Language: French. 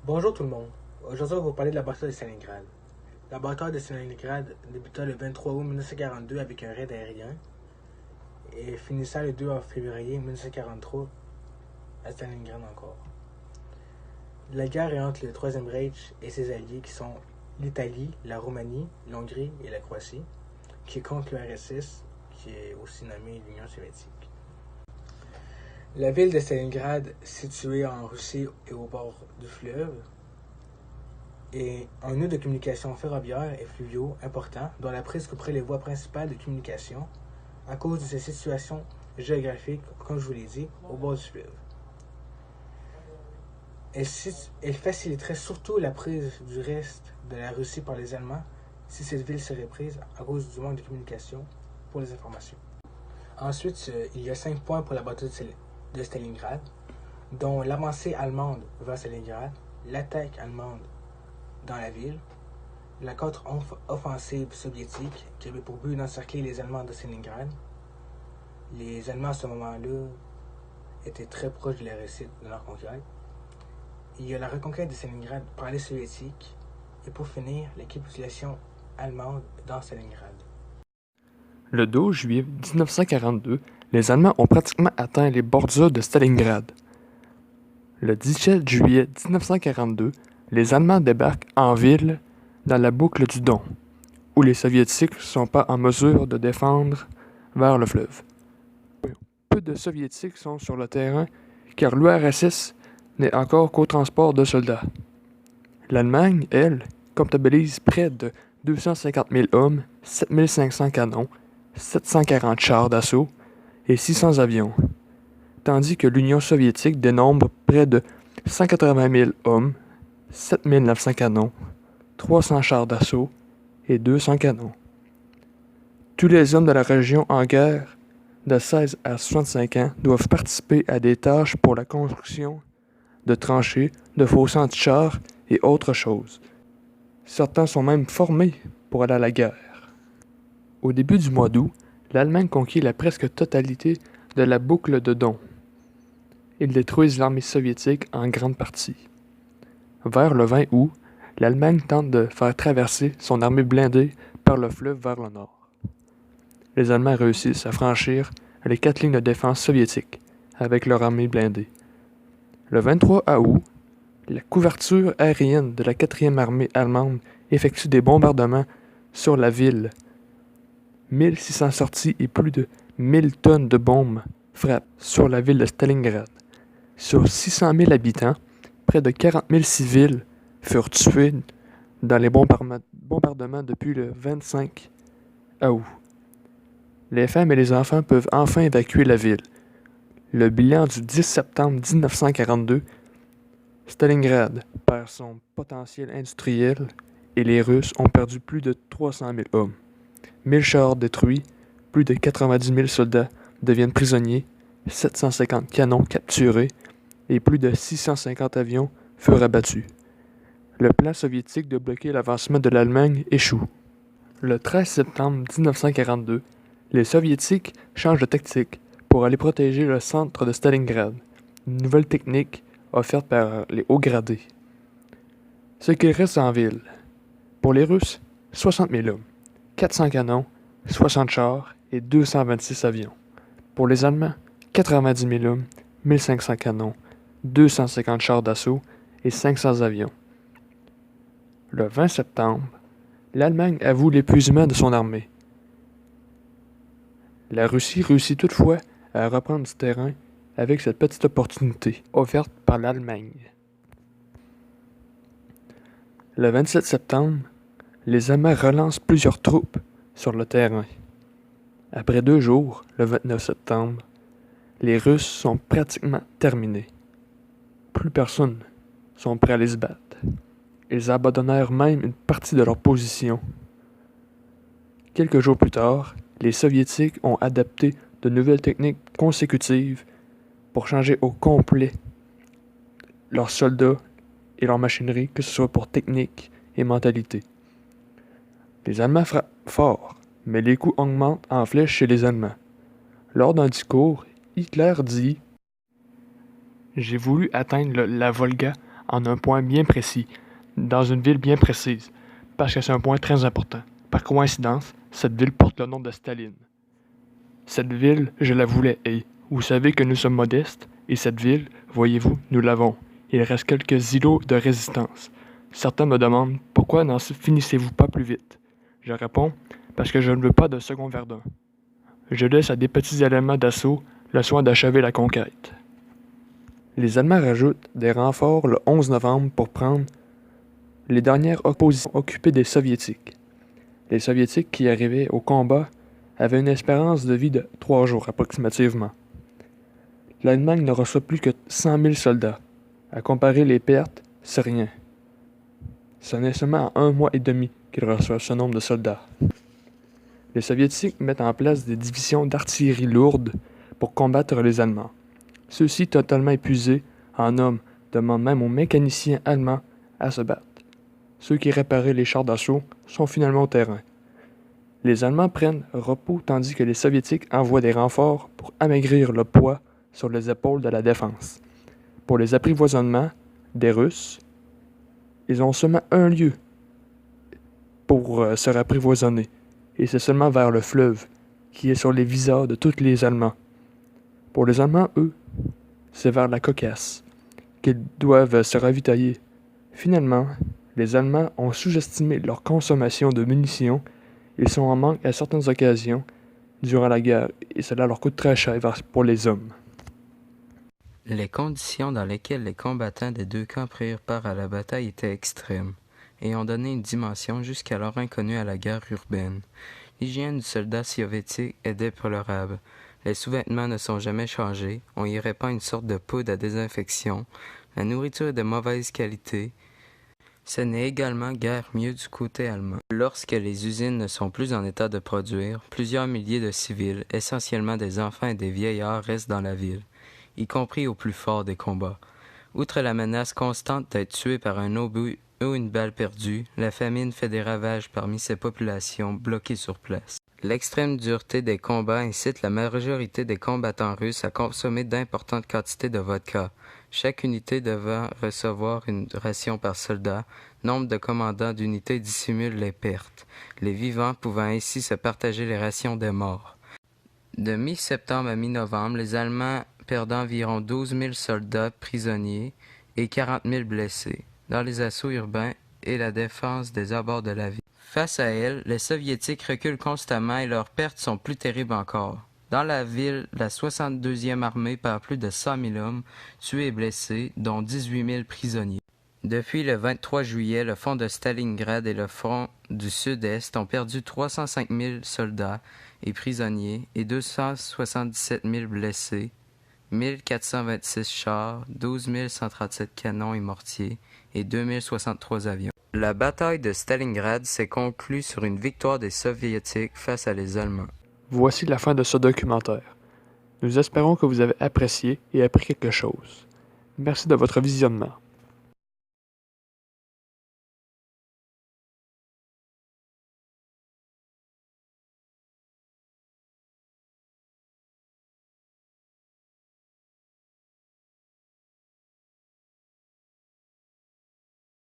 Bonjour tout le monde. Aujourd'hui, on va vous parler de la bataille de Stalingrad. La bataille de Stalingrad débuta le 23 août 1942 avec un raid aérien et finissa le 2 février 1943 à Stalingrad encore. La guerre est entre le Troisième Reich et ses alliés qui sont l'Italie, la Roumanie, l'Hongrie et la Croatie, qui est contre le RSS, qui est aussi nommé l'Union soviétique. La ville de Stalingrad, située en Russie et au bord du fleuve, est un nœud de communication ferroviaire et fluviaux important dont la prise couperait les voies principales de communication à cause de sa situation géographique, comme je vous l'ai dit, au bord du fleuve. Elle faciliterait surtout la prise du reste de la Russie par les Allemands si cette ville serait prise à cause du manque de communication pour les informations. Ensuite, il y a 5 points pour la bataille de Stalingrad, dont l'avancée allemande vers Stalingrad, l'attaque allemande dans la ville, la contre-offensive soviétique qui avait pour but d'encercler les Allemands de Stalingrad. Les Allemands à ce moment-là étaient très proches de la réussite de leur conquête. Il y a la reconquête de Stalingrad par les Soviétiques et pour finir, la capitulation allemande dans Stalingrad. Le 12 juillet 1942, les Allemands ont pratiquement atteint les bordures de Stalingrad. Le 17 juillet 1942, les Allemands débarquent en ville dans la boucle du Don, où les Soviétiques ne sont pas en mesure de défendre vers le fleuve. Peu de Soviétiques sont sur le terrain car l'URSS n'est encore qu'au transport de soldats. L'Allemagne, elle, comptabilise près de 250 000 hommes, 7 500 canons, 740 chars d'assaut et 600 avions, tandis que l'Union soviétique dénombre près de 180 000 hommes, 7 900 canons, 300 chars d'assaut et 200 canons. Tous les hommes de la région en guerre de 16 à 65 ans doivent participer à des tâches pour la construction de tranchées, de fossés anti-chars et autres choses. Certains sont même formés pour aller à la guerre. Au début du mois d'août, l'Allemagne conquiert la presque totalité de la boucle de Don. Ils détruisent l'armée soviétique en grande partie. Vers le 20 août, l'Allemagne tente de faire traverser son armée blindée par le fleuve vers le nord. Les Allemands réussissent à franchir les 4 lignes de défense soviétiques avec leur armée blindée. Le 23 août, la couverture aérienne de la 4e armée allemande effectue des bombardements sur la ville. 1600 sorties et plus de 1000 tonnes de bombes frappent sur la ville de Stalingrad. Sur 600 000 habitants, près de 40 000 civils furent tués dans les bombardements depuis le 25 août. Les femmes et les enfants peuvent enfin évacuer la ville. Le bilan du 10 septembre 1942, Stalingrad perd son potentiel industriel et les Russes ont perdu plus de 300 000 hommes. 1000 chars détruits, plus de 90 000 soldats deviennent prisonniers, 750 canons capturés et plus de 650 avions furent abattus. Le plan soviétique de bloquer l'avancement de l'Allemagne échoue. Le 13 septembre 1942, les Soviétiques changent de tactique pour aller protéger le centre de Stalingrad, une nouvelle technique offerte par les hauts gradés. Ce qu'il reste en ville. Pour les Russes, 60 000 hommes, 400 canons, 60 chars et 226 avions. Pour les Allemands, 90 000 hommes, 1500 canons, 250 chars d'assaut et 500 avions. Le 20 septembre, l'Allemagne avoue l'épuisement de son armée. La Russie réussit toutefois à reprendre du terrain avec cette petite opportunité offerte par l'Allemagne. Le 27 septembre, les Allemands relancent plusieurs troupes sur le terrain. Après 2 jours, le 29 septembre, les Russes sont pratiquement terminés. Plus personne sont prêts à les battre. Ils abandonnèrent même une partie de leur position. Quelques jours plus tard, les Soviétiques ont adapté de nouvelles techniques consécutives pour changer au complet leurs soldats et leur machinerie, que ce soit pour technique et mentalité. Les Allemands frappent fort, mais les coûts augmentent en flèche chez les Allemands. Lors d'un discours, Hitler dit « J'ai voulu atteindre la Volga en un point bien précis, dans une ville bien précise, parce que c'est un point très important. Par coïncidence, cette ville porte le nom de Staline. Cette ville, je la voulais, et vous savez que nous sommes modestes, et cette ville, voyez-vous, nous l'avons. Il reste quelques îlots de résistance. Certains me demandent pourquoi n'en finissez-vous pas plus vite. Je réponds parce que je ne veux pas de second Verdun. Je laisse à des petits éléments d'assaut le soin d'achever la conquête. Les Allemands rajoutent des renforts le 11 novembre pour prendre les dernières positions occupées des Soviétiques. Les Soviétiques qui arrivaient au combat avaient une espérance de vie de 3 jours approximativement. L'Allemagne ne reçoit plus que 100 000 soldats. À comparer les pertes, c'est rien. Ce n'est seulement en 1 mois et demi qu'ils reçoivent ce nombre de soldats. Les Soviétiques mettent en place des divisions d'artillerie lourde pour combattre les Allemands. Ceux-ci, totalement épuisés en hommes, demandent même aux mécaniciens allemands à se battre. Ceux qui réparaient les chars d'assaut sont finalement au terrain. Les Allemands prennent repos tandis que les Soviétiques envoient des renforts pour amaigrir le poids sur les épaules de la défense. Pour les apprivoisonnements des Russes, ils ont seulement un lieu pour se rapprivoisonner, et c'est seulement vers le fleuve, qui est sur les visas de tous les Allemands. Pour les Allemands, eux, c'est vers la Caucase qu'ils doivent se ravitailler. Finalement, les Allemands ont sous-estimé leur consommation de munitions. Ils sont en manque à certaines occasions durant la guerre, et cela leur coûte très cher pour les hommes. Les conditions dans lesquelles les combattants des deux camps prirent part à la bataille étaient extrêmes, et ont donné une dimension jusqu'alors inconnue à la guerre urbaine. L'hygiène du soldat soviétique est déplorable. Les sous-vêtements ne sont jamais changés, on y répand une sorte de poudre à désinfection, la nourriture est de mauvaise qualité. Ce n'est également guère mieux du côté allemand. Lorsque les usines ne sont plus en état de produire, plusieurs milliers de civils, essentiellement des enfants et des vieillards, restent dans la ville, y compris au plus fort des combats. Outre la menace constante d'être tué par un obus ou une balle perdue, la famine fait des ravages parmi ces populations bloquées sur place. L'extrême dureté des combats incite la majorité des combattants russes à consommer d'importantes quantités de vodka, chaque unité devant recevoir une ration par soldat. Nombre de commandants d'unités dissimulent les pertes, les vivants pouvant ainsi se partager les rations des morts. De mi-septembre à mi-novembre, les Allemands perdent environ 12 000 soldats prisonniers et 40 000 blessés dans les assauts urbains et la défense des abords de la ville. Face à elles, les Soviétiques reculent constamment et leurs pertes sont plus terribles encore. Dans la ville, la 62e armée perd plus de 100 000 hommes, tués et blessés, dont 18 000 prisonniers. Depuis le 23 juillet, le front de Stalingrad et le front du Sud-Est ont perdu 305 000 soldats et prisonniers et 277 000 blessés, 1426 chars, 12 137 canons et mortiers et 2063 avions. La bataille de Stalingrad s'est conclue sur une victoire des Soviétiques face à les Allemands. Voici la fin de ce documentaire. Nous espérons que vous avez apprécié et appris quelque chose. Merci de votre visionnement.